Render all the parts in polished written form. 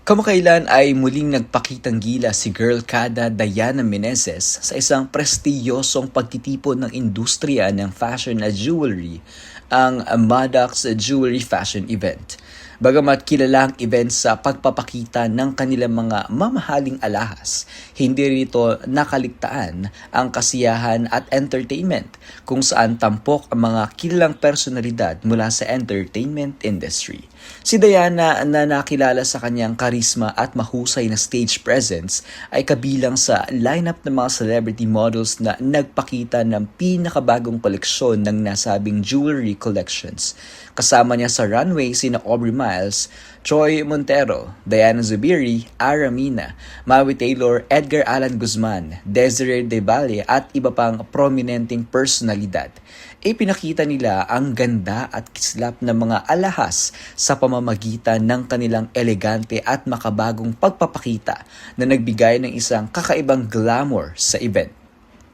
Kamakailan ay muling nagpakitang gila si Girl Kada Diana Menezes sa isang prestiyosong pagtitipon ng industriya ng fashion at jewelry, ang Maddox Jewelry Fashion Event. Bagamat kilala ang event sa pagpapakita ng kanilang mga mamahaling alahas, hindi rito nakaligtaan ang kasiyahan at entertainment kung saan tampok ang mga kilalang personalidad mula sa entertainment industry. Si Diana na nakilala sa kanyang karisma at mahusay na stage presence ay kabilang sa lineup ng mga celebrity models na nagpakita ng pinakabagong koleksyon ng nasabing jewelry collections. Kasama niya sa runway sina Aubrey Miles, Troy Montero, Diana Zubiri, Ara Mina, Maui Taylor, Edgar Allan Guzman, Desiree De Valle at iba pang prominenteng personalidad. Ipinakita nila ang ganda at kislap ng mga alahas sa pamamagitan ng kanilang elegante at makabagong pagpapakita na nagbigay ng isang kakaibang glamour sa event.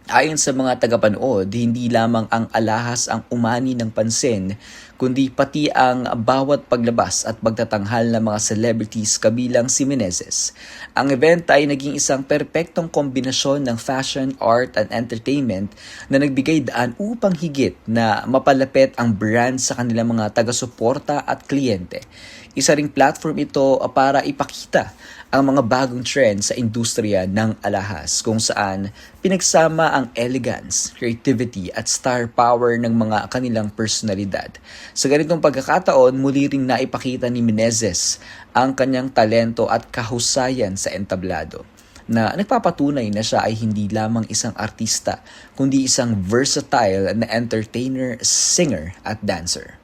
Ayon sa mga tagapanood, hindi lamang ang alahas ang umani ng pansin, kundi pati ang bawat paglabas at pagtatanghal ng mga celebrities kabilang si Menezes. Ang event ay naging isang perpektong kombinasyon ng fashion, art, and entertainment na nagbigay daan upang higit na mapalapit ang brand sa kanilang mga taga-suporta at kliyente. Isa ring platform ito para ipakita ang mga bagong trend sa industriya ng alahas kung saan pinagsama ang elegance, creativity at star power ng mga kanilang personalidad. Sa ganitong pagkakataon, muli ring naipakita ni Menezes ang kanyang talento at kahusayan sa entablado na nagpapatunay na siya ay hindi lamang isang artista kundi isang versatile na entertainer, singer at dancer.